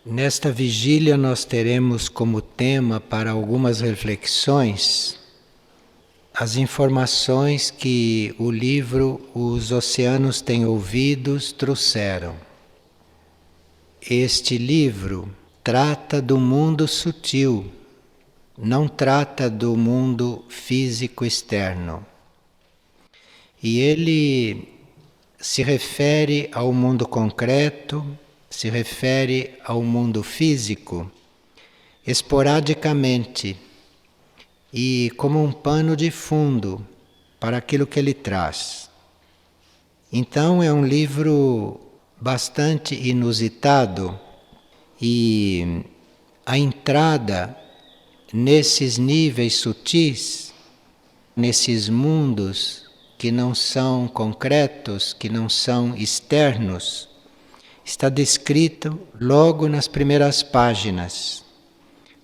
Nesta vigília, nós teremos como tema para algumas reflexões as informações que o livro Os Oceanos Têm Ouvidos trouxeram. Este livro trata do mundo sutil, não trata do mundo físico externo. E ele se refere ao mundo concreto, se refere ao mundo físico esporadicamente e como um pano de fundo para aquilo que ele traz. Então é um livro bastante inusitado e a entrada nesses níveis sutis, nesses mundos que não são concretos, que não são externos, está descrito logo nas primeiras páginas,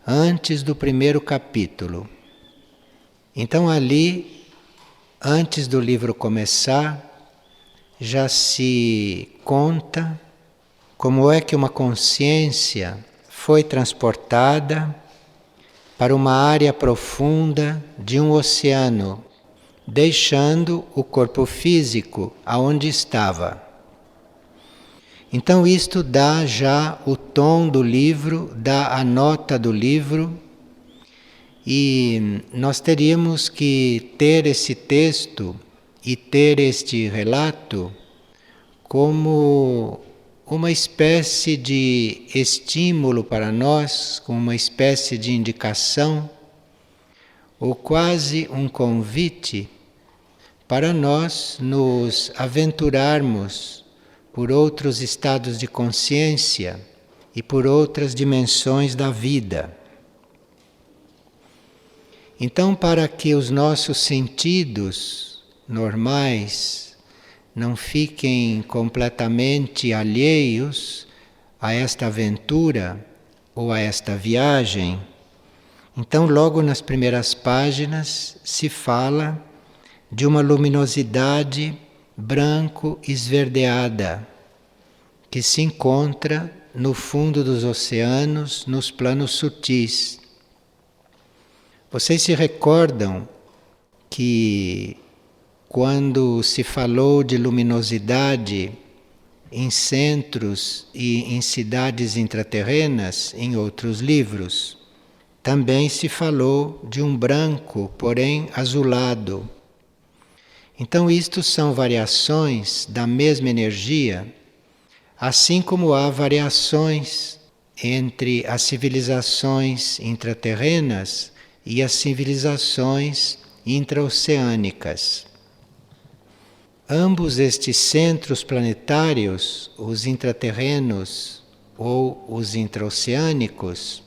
antes do primeiro capítulo. Então ali, antes do livro começar, já se conta como é que uma consciência foi transportada para uma área profunda de um oceano, deixando o corpo físico aonde estava. Então isto dá já o tom do livro, dá a nota do livro, e nós teríamos que ter esse texto e ter este relato como uma espécie de estímulo para nós, como uma espécie de indicação, ou quase um convite para nós nos aventurarmos por outros estados de consciência e por outras dimensões da vida. Então, para que os nossos sentidos normais não fiquem completamente alheios a esta aventura ou a esta viagem, então logo nas primeiras páginas se fala de uma luminosidade branco esverdeada que se encontra no fundo dos oceanos, nos planos sutis. Vocês se recordam que quando se falou de luminosidade em centros e em cidades intraterrenas, em outros livros, também se falou de um branco, porém azulado. Então isto são variações da mesma energia, assim como há variações entre as civilizações intraterrenas e as civilizações intraoceânicas. Ambos estes centros planetários, os intraterrenos ou os intraoceânicos,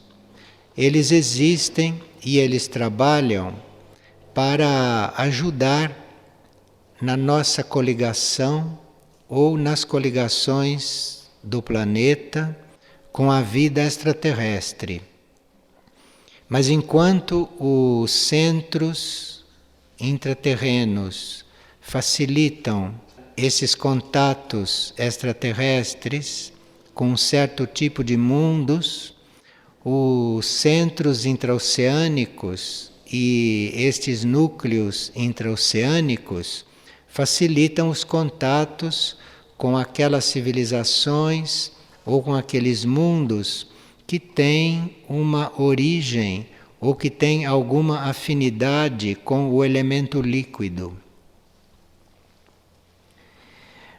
eles existem e eles trabalham para ajudar na nossa coligação ou nas coligações do planeta com a vida extraterrestre. Mas enquanto os centros intraterrenos facilitam esses contatos extraterrestres com um certo tipo de mundos, os centros intraoceânicos e estes núcleos intraoceânicos facilitam os contatos com aquelas civilizações ou com aqueles mundos que têm uma origem ou que têm alguma afinidade com o elemento líquido.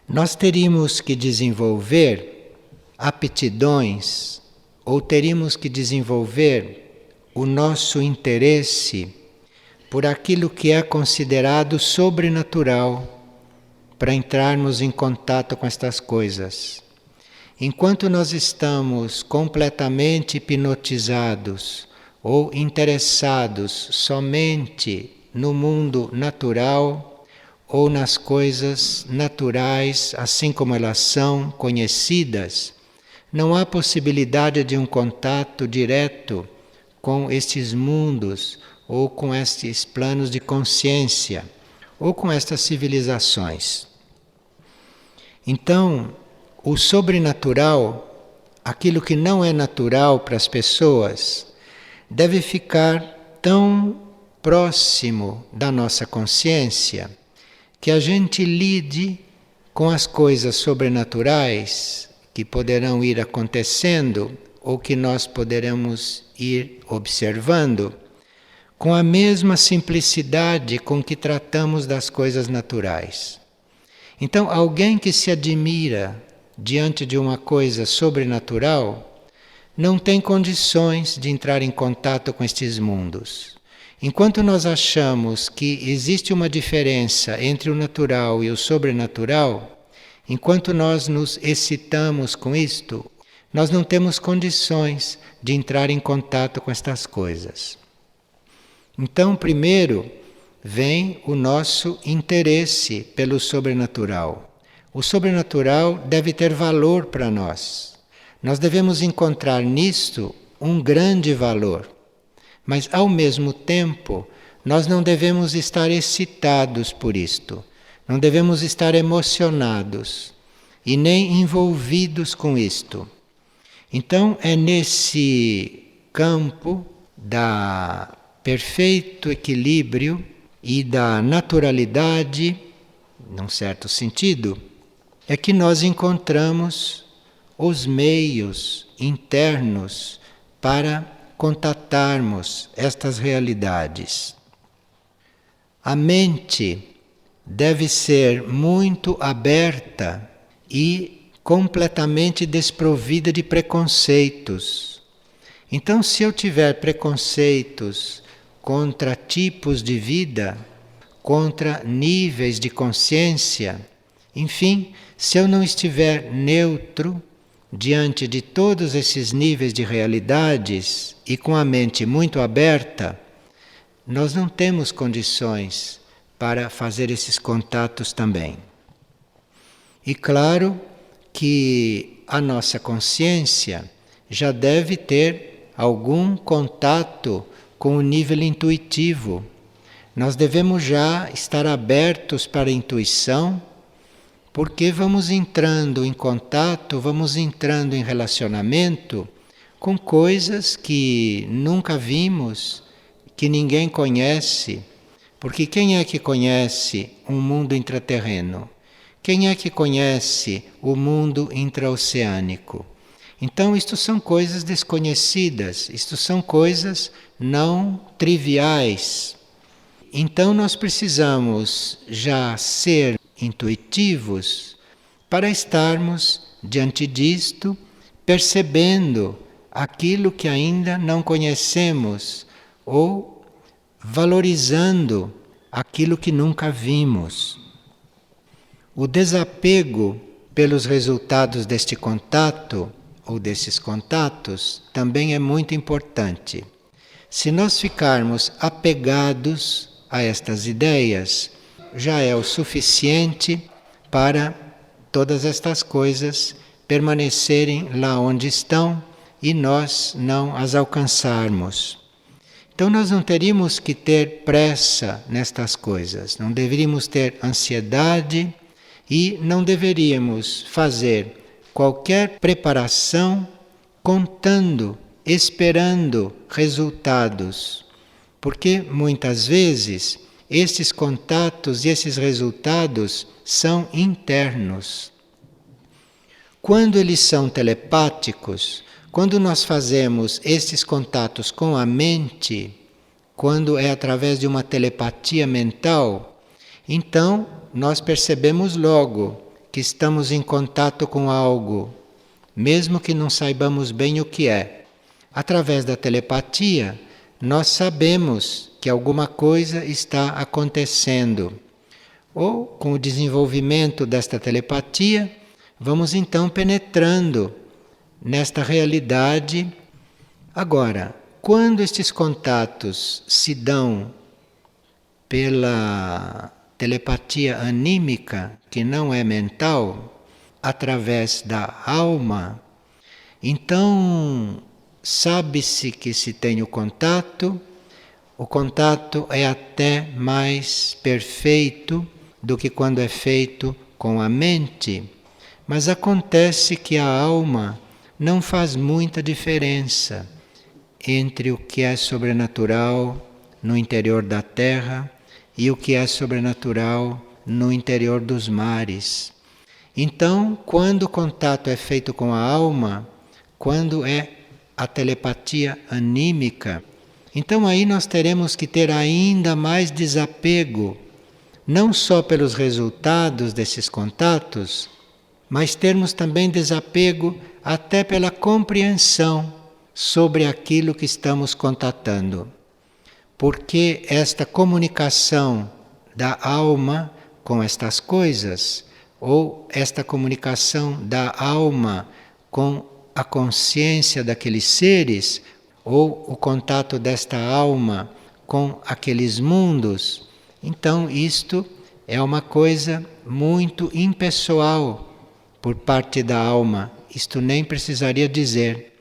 Nós teríamos que desenvolver aptidões ou teríamos que desenvolver o nosso interesse por aquilo que é considerado sobrenatural, para entrarmos em contato com estas coisas. Enquanto nós estamos completamente hipnotizados ou interessados somente no mundo natural ou nas coisas naturais, assim como elas são conhecidas, não há possibilidade de um contato direto com estes mundos ou com estes planos de consciência, ou com estas civilizações. Então, o sobrenatural aquilo que não é natural para as pessoas, deve ficar tão próximo da nossa consciência que a gente lide com as coisas sobrenaturais que poderão ir acontecendo ou que nós poderemos ir observando com a mesma simplicidade com que tratamos das coisas naturais. Então, alguém que se admira diante de uma coisa sobrenatural não tem condições de entrar em contato com estes mundos. Enquanto nós achamos que existe uma diferença entre o natural e o sobrenatural, enquanto nós nos excitamos com isto, nós não temos condições de entrar em contato com estas coisas. Então, primeiro, vem o nosso interesse pelo sobrenatural. O sobrenatural deve ter valor para nós. Nós devemos encontrar nisto um grande valor. Mas, ao mesmo tempo, nós não devemos estar excitados por isto. Não devemos estar emocionados e nem envolvidos com isto. Então, é nesse campo da perfeito equilíbrio e da naturalidade, num certo sentido, é que nós encontramos os meios internos para contatarmos estas realidades. A mente deve ser muito aberta e completamente desprovida de preconceitos. Então, se eu tiver preconceitos contra tipos de vida, contra níveis de consciência, enfim, se eu não estiver neutro diante de todos esses níveis de realidades e com a mente muito aberta, nós não temos condições para fazer esses contatos também. E claro que a nossa consciência já deve ter algum contato com o nível intuitivo. Nós devemos já estar abertos para a intuição, porque vamos entrando em contato, vamos entrando em relacionamento com coisas que nunca vimos, que ninguém conhece. Porque quem é que conhece um mundo intraterreno? Quem é que conhece o mundo intraoceânico? Então, isto são coisas desconhecidas, isto são coisas não triviais. Então, nós precisamos já ser intuitivos para estarmos diante disto, percebendo aquilo que ainda não conhecemos ou valorizando aquilo que nunca vimos. O desapego pelos resultados deste contato ou desses contatos também é muito importante. Se nós ficarmos apegados a estas ideias, já é o suficiente para todas estas coisas permanecerem lá onde estão e nós não as alcançarmos. Então nós não teríamos que ter pressa nestas coisas, não deveríamos ter ansiedade e não deveríamos fazer qualquer preparação contando, esperando resultados, porque muitas vezes esses contatos e esses resultados são internos. Quando eles são telepáticos, quando nós fazemos esses contatos com a mente, quando é através de uma telepatia mental, então nós percebemos logo que estamos em contato com algo, mesmo que não saibamos bem o que é. Através da telepatia, nós sabemos que alguma coisa está acontecendo. Ou, com o desenvolvimento desta telepatia, vamos então penetrando nesta realidade. Agora, quando estes contatos se dão pela telepatia anímica, que não é mental, através da alma, então sabe-se que se tem o contato é até mais perfeito do que quando é feito com a mente, mas acontece que a alma não faz muita diferença entre o que é sobrenatural no interior da terra e o que é sobrenatural no interior dos mares. Então, quando o contato é feito com a alma, quando é a telepatia anímica, então aí nós teremos que ter ainda mais desapego, não só pelos resultados desses contatos, mas termos também desapego até pela compreensão sobre aquilo que estamos contatando. Porque esta comunicação da alma com estas coisas, ou esta comunicação da alma com a consciência daqueles seres, ou o contato desta alma com aqueles mundos, então isto é uma coisa muito impessoal por parte da alma. Isto nem precisaria dizer.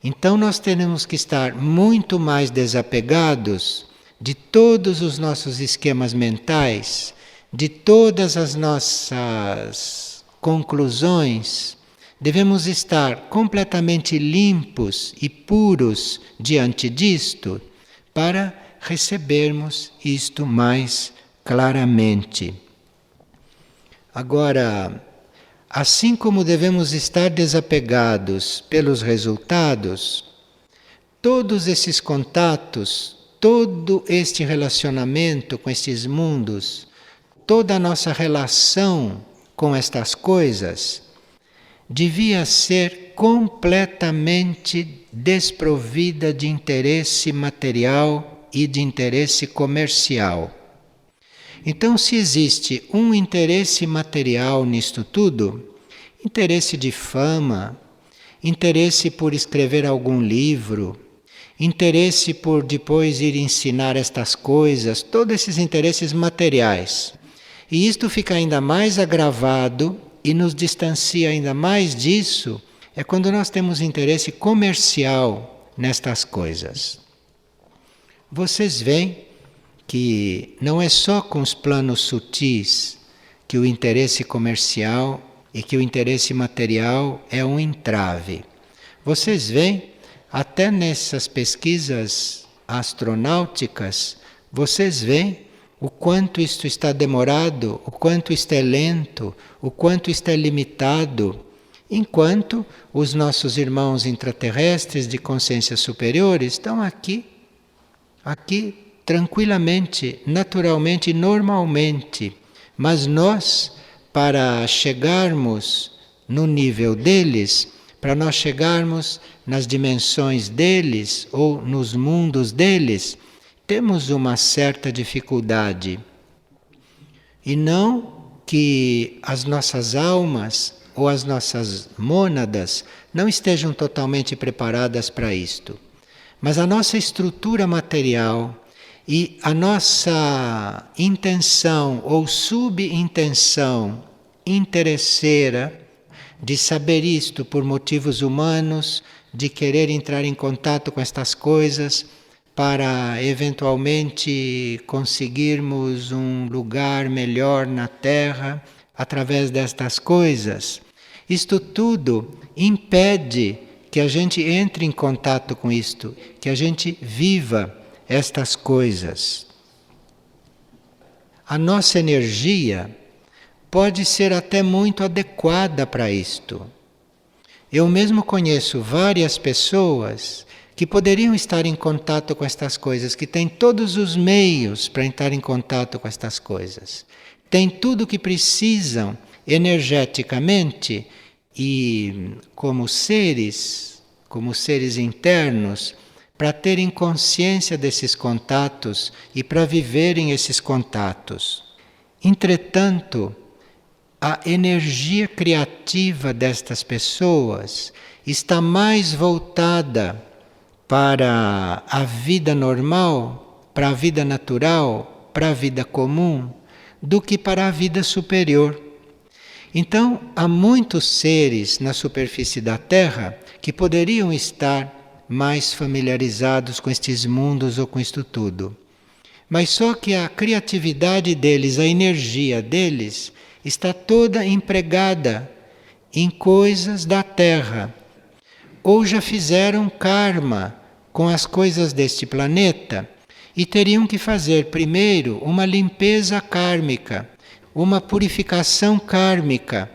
Então nós teremos que estar muito mais desapegados de todos os nossos esquemas mentais, de todas as nossas conclusões. Devemos estar completamente limpos e puros diante disto para recebermos isto mais claramente. Agora, assim como devemos estar desapegados pelos resultados, todos esses contatos, todo este relacionamento com estes mundos, toda a nossa relação com estas coisas, devia ser completamente desprovida de interesse material e de interesse comercial. Então, se existe um interesse material nisto tudo, interesse de fama, interesse por escrever algum livro, interesse por depois ir ensinar estas coisas, todos esses interesses materiais. E isto fica ainda mais agravado e nos distancia ainda mais disso, é quando nós temos interesse comercial nestas coisas. Vocês veem que não é só com os planos sutis que o interesse comercial e que o interesse material é um entrave. Vocês veem, até nessas pesquisas astronáuticas, vocês veem o quanto isto está demorado, o quanto isto é lento, o quanto isto é limitado, enquanto os nossos irmãos intraterrestres de consciência superior estão aqui tranquilamente, naturalmente, normalmente. Mas nós, para chegarmos no nível deles, para nós chegarmos nas dimensões deles ou nos mundos deles, temos uma certa dificuldade. E não que as nossas almas ou as nossas mônadas não estejam totalmente preparadas para isto. Mas a nossa estrutura material e a nossa intenção ou subintenção interesseira de saber isto por motivos humanos, de querer entrar em contato com estas coisas para eventualmente conseguirmos um lugar melhor na Terra através destas coisas. Isto tudo impede que a gente entre em contato com isto, que a gente viva estas coisas. A nossa energia pode ser até muito adequada para isto. Eu mesmo conheço várias pessoas que poderiam estar em contato com estas coisas, que têm todos os meios para entrar em contato com estas coisas. Têm tudo o que precisam energeticamente e como seres internos, para terem consciência desses contatos e para viverem esses contatos. Entretanto, a energia criativa destas pessoas está mais voltada para a vida normal, para a vida natural, para a vida comum, do que para a vida superior. Então, há muitos seres na superfície da Terra que poderiam estar mais familiarizados com estes mundos ou com isto tudo. Mas só que a criatividade deles, a energia deles, está toda empregada em coisas da Terra. ou já fizeram karma com as coisas deste planeta e teriam que fazer primeiro uma limpeza kármica, uma purificação kármica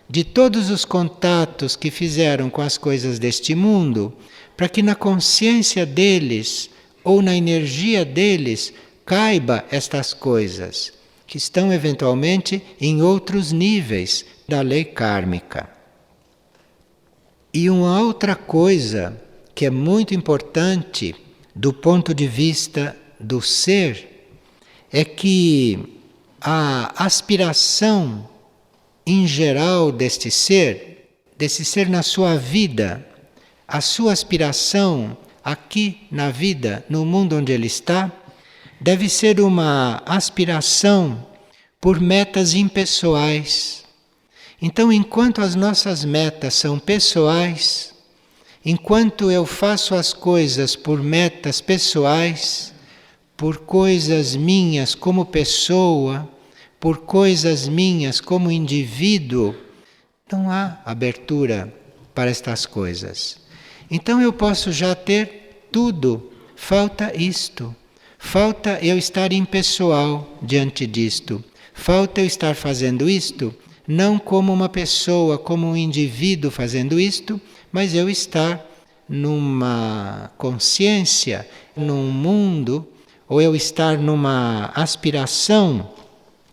de todos os contatos que fizeram com as coisas deste mundo, para que na consciência deles ou na energia deles caiba estas coisas, que estão eventualmente em outros níveis da lei kármica. E uma outra coisa que é muito importante do ponto de vista do ser é que a aspiração em geral desse ser na sua vida, a sua aspiração aqui na vida, no mundo onde ele está, deve ser uma aspiração por metas impessoais. Então, enquanto as nossas metas são pessoais, enquanto eu faço as coisas por metas pessoais, por coisas minhas como pessoa, por coisas minhas como indivíduo, não há abertura para estas coisas. Então eu posso já ter tudo, falta isto. Falta eu estar impessoal diante disto. Falta eu estar fazendo isto, não como uma pessoa, como um indivíduo fazendo isto, mas eu estar numa consciência, num mundo, ou eu estar numa aspiração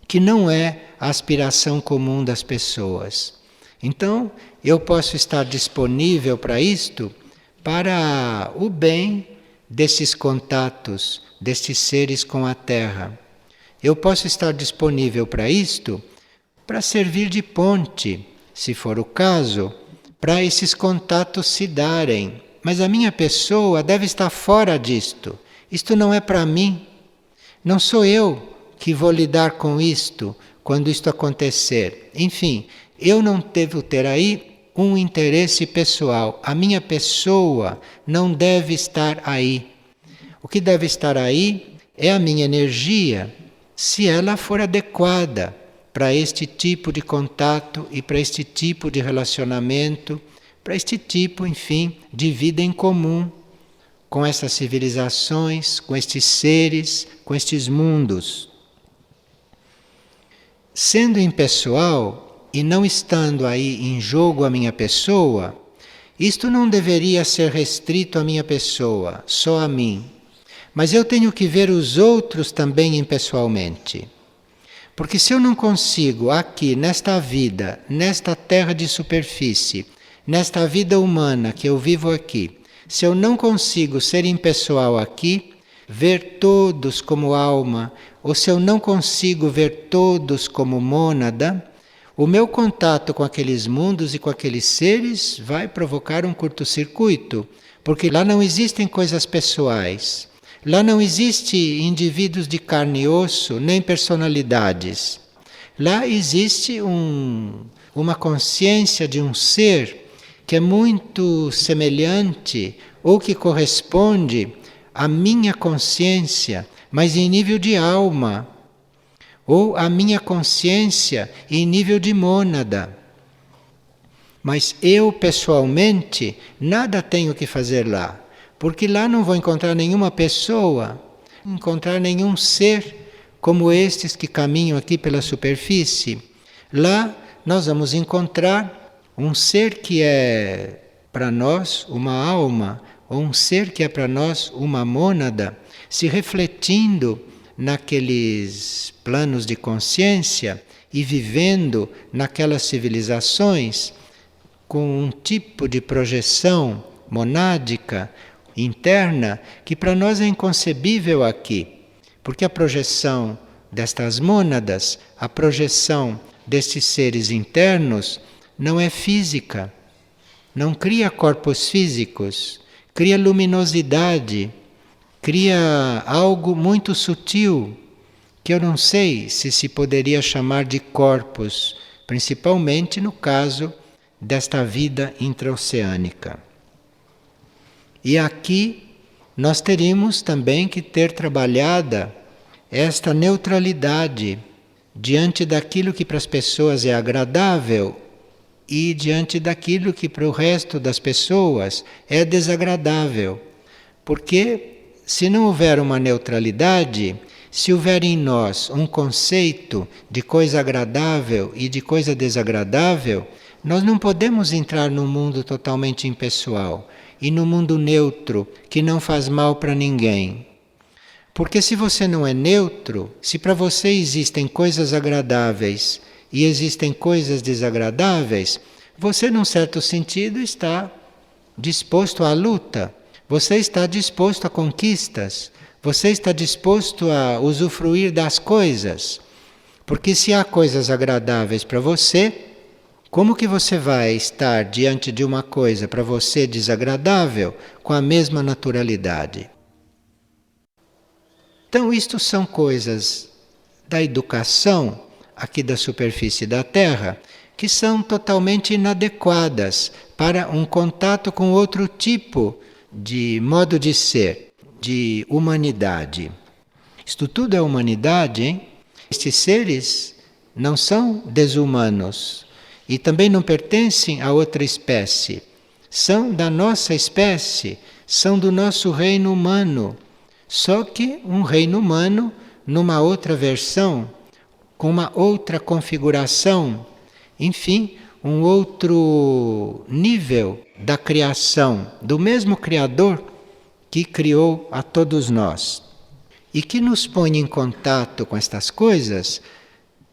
que não é a aspiração comum das pessoas. Então, eu posso estar disponível para isto, para o bem desses contatos, destes seres com a Terra. Eu posso estar disponível para isto, para servir de ponte, se for o caso, para esses contatos se darem. Mas a minha pessoa deve estar fora disto. Isto não é para mim. Não sou eu que vou lidar com isto quando isto acontecer. Enfim, eu não devo ter aí um interesse pessoal. A minha pessoa não deve estar aí. O que deve estar aí é a minha energia, se ela for adequada para este tipo de contato e para este tipo de relacionamento, para este tipo, enfim, de vida em comum com essas civilizações, com estes seres, com estes mundos. Sendo impessoal e não estando aí em jogo a minha pessoa, isto não deveria ser restrito à minha pessoa, só a mim. Mas eu tenho que ver os outros também impessoalmente. Porque se eu não consigo aqui, nesta vida, nesta terra de superfície, nesta vida humana que eu vivo aqui, se eu não consigo ser impessoal aqui, ver todos como alma, ou se eu não consigo ver todos como mônada, o meu contato com aqueles mundos e com aqueles seres vai provocar um curto-circuito, porque lá não existem coisas pessoais. Lá não existe indivíduos de carne e osso, nem personalidades. Lá existe uma consciência de um ser que é muito semelhante ou que corresponde à minha consciência, mas em nível de alma, ou à minha consciência em nível de mônada. Mas eu, pessoalmente, nada tenho que fazer lá. Porque lá não vou encontrar nenhuma pessoa, encontrar nenhum ser como estes que caminham aqui pela superfície. Lá nós vamos encontrar um ser que é para nós uma alma, ou um ser que é para nós uma mônada, se refletindo naqueles planos de consciência e vivendo naquelas civilizações com um tipo de projeção monádica, interna, que para nós é inconcebível aqui, porque a projeção destas mônadas, a projeção destes seres internos, não é física, não cria corpos físicos, cria luminosidade, cria algo muito sutil, que eu não sei se poderia chamar de corpos, principalmente no caso desta vida intraoceânica. E aqui nós teríamos também que ter trabalhada esta neutralidade diante daquilo que para as pessoas é agradável, e diante daquilo que para o resto das pessoas é desagradável. Porque se não houver uma neutralidade, se houver em nós um conceito de coisa agradável e de coisa desagradável, nós não podemos entrar num mundo totalmente impessoal e num mundo neutro que não faz mal para ninguém. Porque se você não é neutro, se para você existem coisas agradáveis e existem coisas desagradáveis, você, num certo sentido, está disposto à luta, você está disposto a conquistas, você está disposto a usufruir das coisas. Porque se há coisas agradáveis para você, como que você vai estar diante de uma coisa para você desagradável com a mesma naturalidade? Então, isto são coisas da educação aqui da superfície da Terra que são totalmente inadequadas para um contato com outro tipo de modo de ser, de humanidade. Isto tudo é humanidade, hein? Estes seres não são desumanos e também não pertencem a outra espécie. São da nossa espécie, são do nosso reino humano. Só que um reino humano numa outra versão, com uma outra configuração, enfim, um outro nível da criação, do mesmo Criador que criou a todos nós. E que nos põe em contato com estas coisas,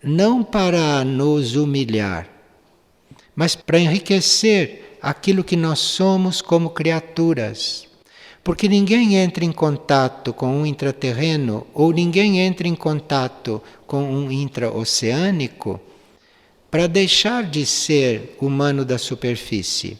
não para nos humilhar, mas para enriquecer aquilo que nós somos como criaturas. Porque ninguém entra em contato com um intraterreno ou ninguém entra em contato com um intraoceânico para deixar de ser humano da superfície.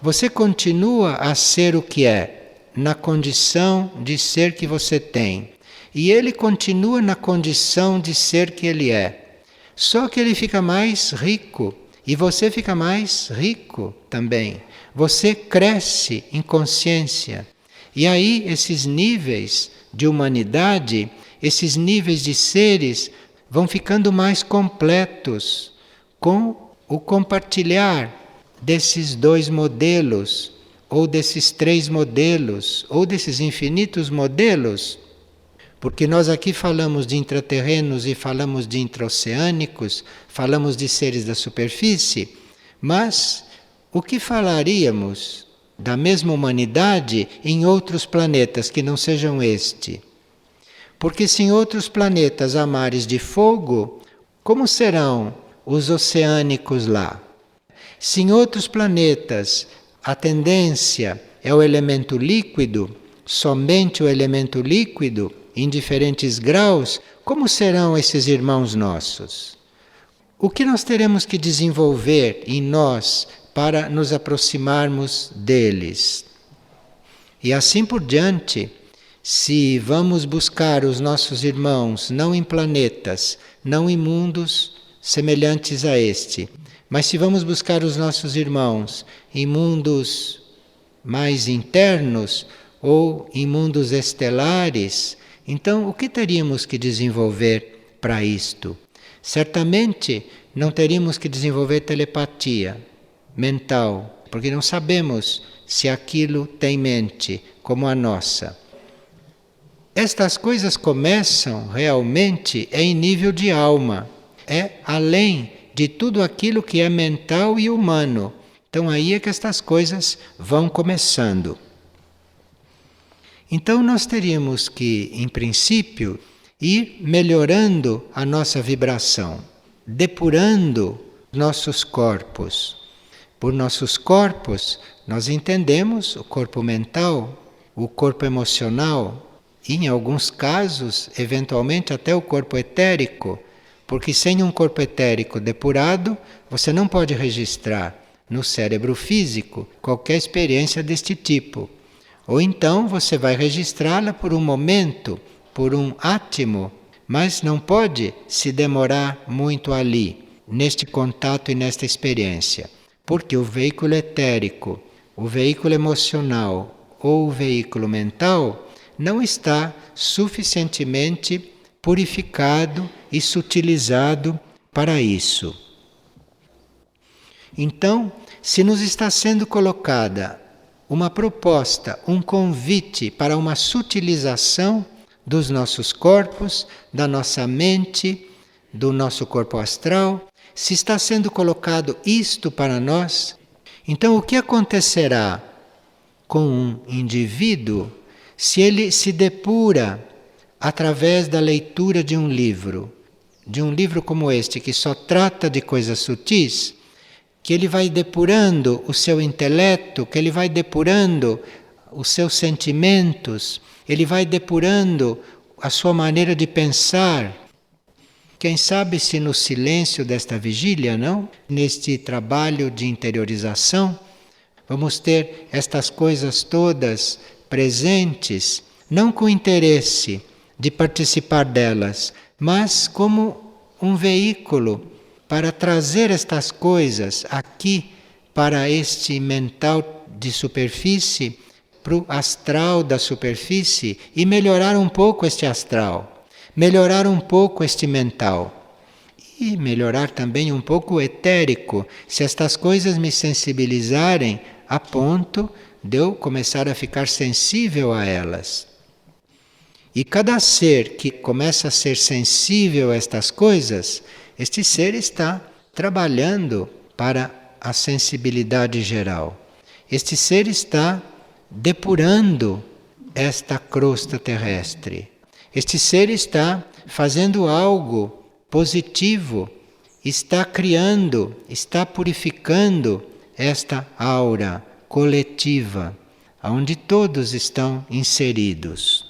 Você continua a ser o que é, na condição de ser que você tem. E ele continua na condição de ser que ele é. Só que ele fica mais rico e você fica mais rico também. Você cresce em consciência. E aí esses níveis de humanidade, esses níveis de seres vão ficando mais completos com o compartilhar desses dois modelos, ou desses três modelos, ou desses infinitos modelos. Porque nós aqui falamos de intraterrenos e falamos de intraoceânicos, falamos de seres da superfície, mas o que falaríamos da mesma humanidade em outros planetas que não sejam este? Porque se em outros planetas há mares de fogo, como serão os oceânicos lá? Se em outros planetas a tendência é o elemento líquido, somente o elemento líquido, em diferentes graus, como serão esses irmãos nossos? O que nós teremos que desenvolver em nós para nos aproximarmos deles? E assim por diante, se vamos buscar os nossos irmãos não em planetas, não em mundos semelhantes a este, mas se vamos buscar os nossos irmãos em mundos mais internos ou em mundos estelares, então o que teríamos que desenvolver para isto? Certamente não teríamos que desenvolver telepatia mental, porque não sabemos se aquilo tem mente como a nossa. Estas coisas começam realmente em nível de alma, é além de tudo aquilo que é mental e humano. Então aí é que estas coisas vão começando. Então nós teríamos que, em princípio, ir melhorando a nossa vibração, depurando nossos corpos. Por nossos corpos, nós entendemos o corpo mental, o corpo emocional e, em alguns casos, eventualmente até o corpo etérico, porque sem um corpo etérico depurado, você não pode registrar no cérebro físico qualquer experiência deste tipo. Ou então você vai registrá-la por um momento, por um átimo, mas não pode se demorar muito ali, neste contato e nesta experiência. Porque o veículo etérico, o veículo emocional ou o veículo mental não está suficientemente purificado e sutilizado para isso. Então, se nos está sendo colocada uma proposta, um convite para uma sutilização dos nossos corpos, da nossa mente, do nosso corpo astral, se está sendo colocado isto para nós, então o que acontecerá com um indivíduo se ele se depura através da leitura de um livro como este, que só trata de coisas sutis, que ele vai depurando o seu intelecto, que ele vai depurando os seus sentimentos, ele vai depurando a sua maneira de pensar. Quem sabe se no silêncio desta vigília, não? Neste trabalho de interiorização, vamos ter estas coisas todas presentes, não com interesse de participar delas, mas como um veículo para trazer estas coisas aqui para este mental de superfície, para o astral da superfície e melhorar um pouco este astral, melhorar um pouco este mental e melhorar também um pouco o etérico, se estas coisas me sensibilizarem a ponto de eu começar a ficar sensível a elas. E cada ser que começa a ser sensível a estas coisas, este ser está trabalhando para a sensibilidade geral. Este ser está depurando esta crosta terrestre. Este ser está fazendo algo positivo, está criando, está purificando esta aura coletiva, onde todos estão inseridos.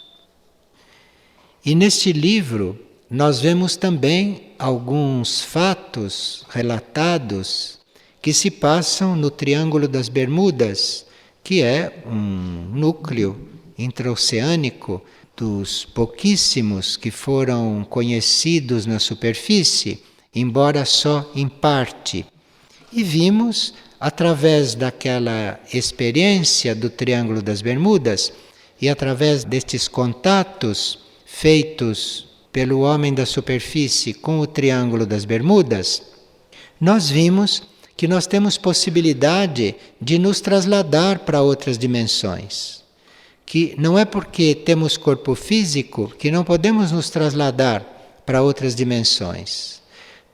E neste livro nós vemos também alguns fatos relatados que se passam no Triângulo das Bermudas, que é um núcleo intraoceânico dos pouquíssimos que foram conhecidos na superfície, embora só em parte. E vimos, através daquela experiência do Triângulo das Bermudas e através destes contatos feitos pelo homem da superfície com o Triângulo das Bermudas, nós vimos que nós temos possibilidade de nos trasladar para outras dimensões. Que não é porque temos corpo físico que não podemos nos trasladar para outras dimensões.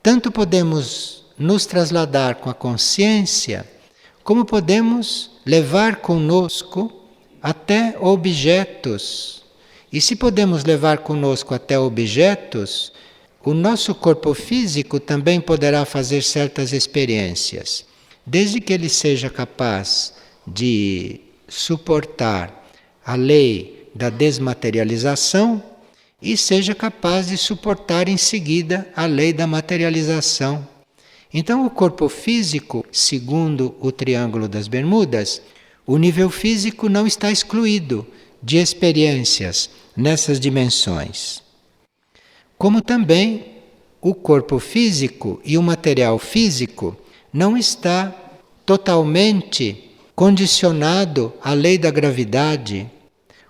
Tanto podemos nos trasladar com a consciência, como podemos levar conosco até objetos. E se podemos levar conosco até objetos, o nosso corpo físico também poderá fazer certas experiências, desde que ele seja capaz de suportar a lei da desmaterialização e seja capaz de suportar em seguida a lei da materialização. Então, o corpo físico, segundo o Triângulo das Bermudas, o nível físico não está excluído de experiências nessas dimensões. Como também o corpo físico e o material físico não está totalmente condicionado à lei da gravidade.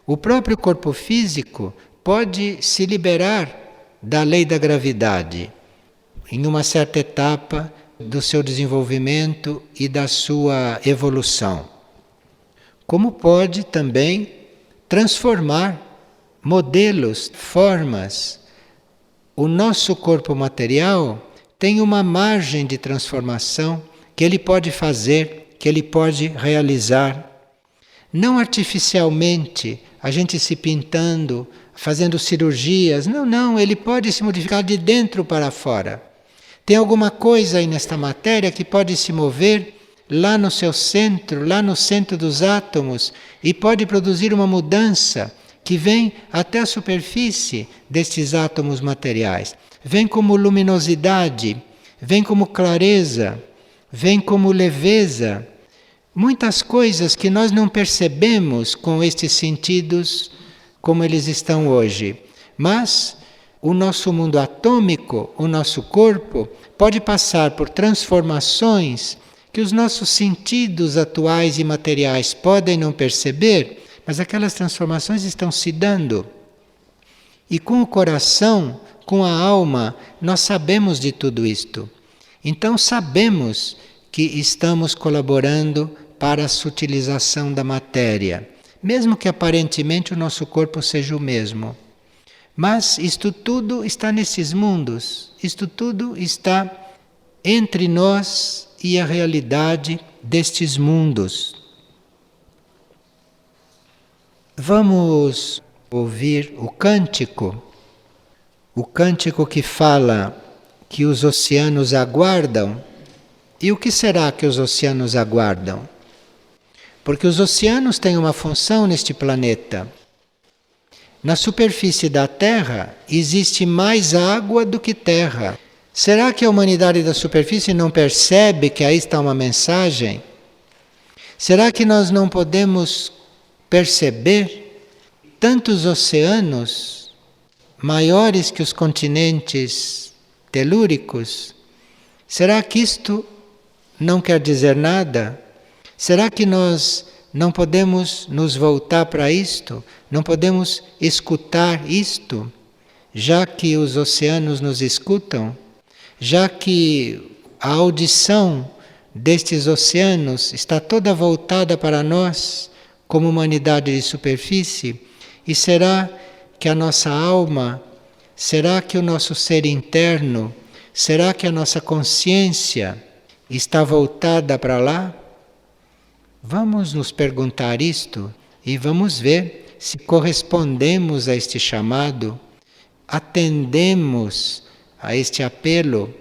O próprio corpo físico pode se liberar da lei da gravidade em uma certa etapa do seu desenvolvimento e da sua evolução. Como pode também transformar modelos, formas. O nosso corpo material tem uma margem de transformação que ele pode fazer, que ele pode realizar. Não artificialmente, a gente se pintando, fazendo cirurgias. Não, ele pode se modificar de dentro para fora. Tem alguma coisa aí nesta matéria que pode se mover lá no seu centro, lá no centro dos átomos, e pode produzir uma mudança que vem até a superfície destes átomos materiais. Vem como luminosidade, vem como clareza, vem como leveza. Muitas coisas que nós não percebemos com estes sentidos como eles estão hoje. Mas o nosso mundo atômico, o nosso corpo, pode passar por transformações que os nossos sentidos atuais e materiais podem não perceber, mas aquelas transformações estão se dando. E com o coração, com a alma, nós sabemos de tudo isto. Então sabemos que estamos colaborando para a sutilização da matéria, mesmo que aparentemente o nosso corpo seja o mesmo. Mas isto tudo está nesses mundos, isto tudo está entre nós e a realidade destes mundos. Vamos ouvir o cântico que fala que os oceanos aguardam. E o que será que os oceanos aguardam? Porque os oceanos têm uma função neste planeta. Na superfície da Terra existe mais água do que terra. Será que a humanidade da superfície não percebe que aí está uma mensagem? Será que nós não podemos perceber tantos oceanos maiores que os continentes telúricos? Será que isto não quer dizer nada? Será que nós não podemos nos voltar para isto? Não podemos escutar isto? Já que os oceanos nos escutam? Já que a audição destes oceanos está toda voltada para nós, como humanidade de superfície? E será que a nossa alma, será que o nosso ser interno, será que a nossa consciência está voltada para lá? Vamos nos perguntar isto e vamos ver se correspondemos a este chamado, atendemos a este apelo.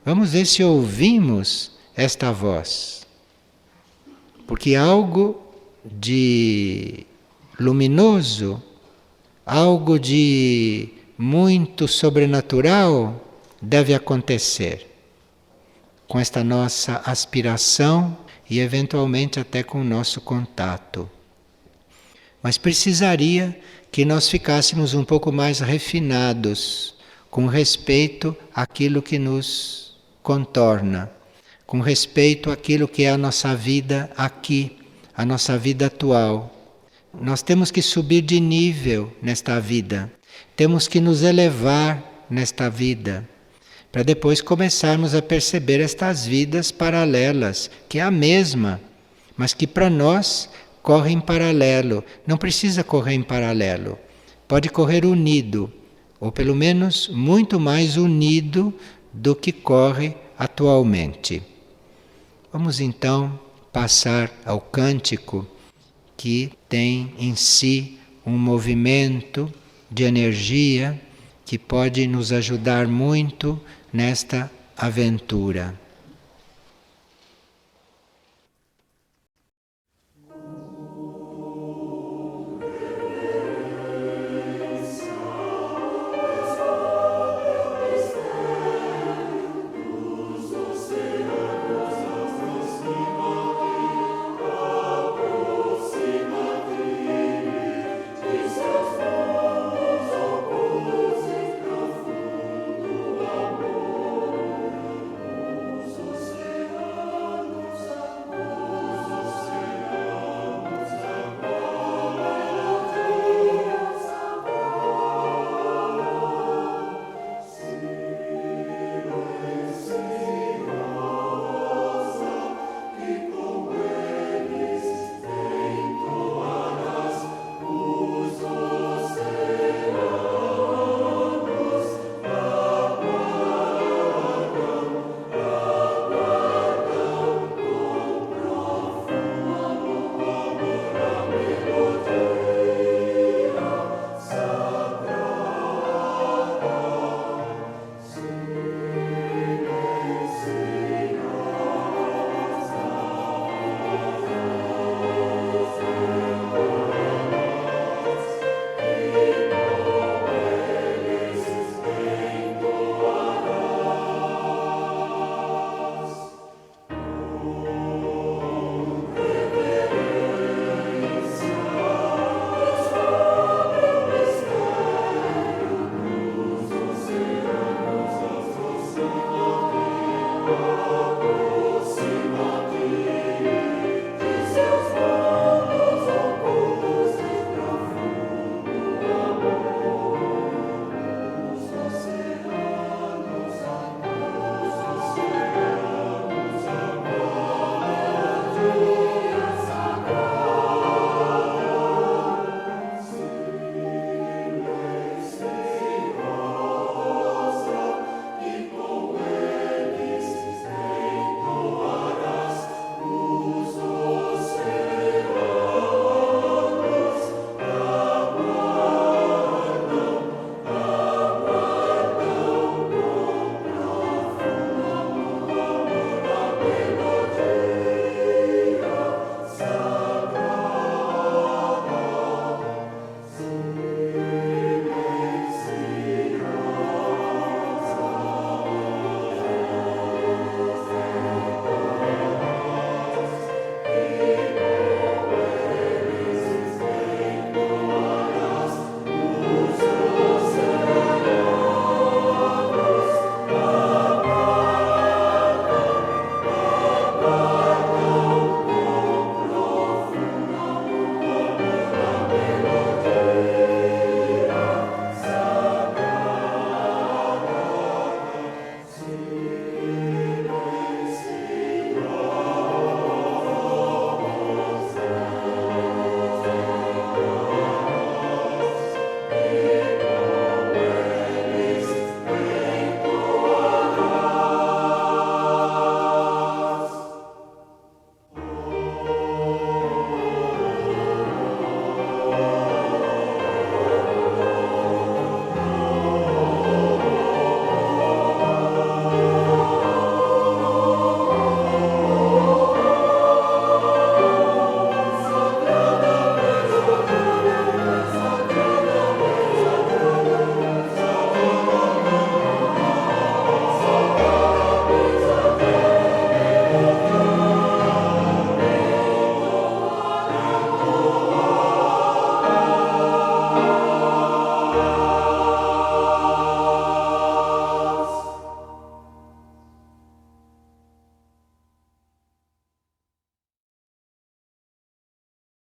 Vamos ver se ouvimos esta voz. Porque algo de luminoso, algo de muito sobrenatural deve acontecer com esta nossa aspiração e eventualmente até com o nosso contato. Mas precisaria que nós ficássemos um pouco mais refinados com respeito àquilo que nos contorna, com respeito àquilo que é a nossa vida aqui, a nossa vida atual. Nós temos que subir de nível nesta vida, temos que nos elevar nesta vida, para depois começarmos a perceber estas vidas paralelas, que é a mesma, mas que para nós corre em paralelo. Não precisa correr em paralelo, pode correr unido, ou pelo menos muito mais unido do que corre atualmente. Vamos então passar ao cântico que tem em si um movimento de energia que pode nos ajudar muito nesta aventura.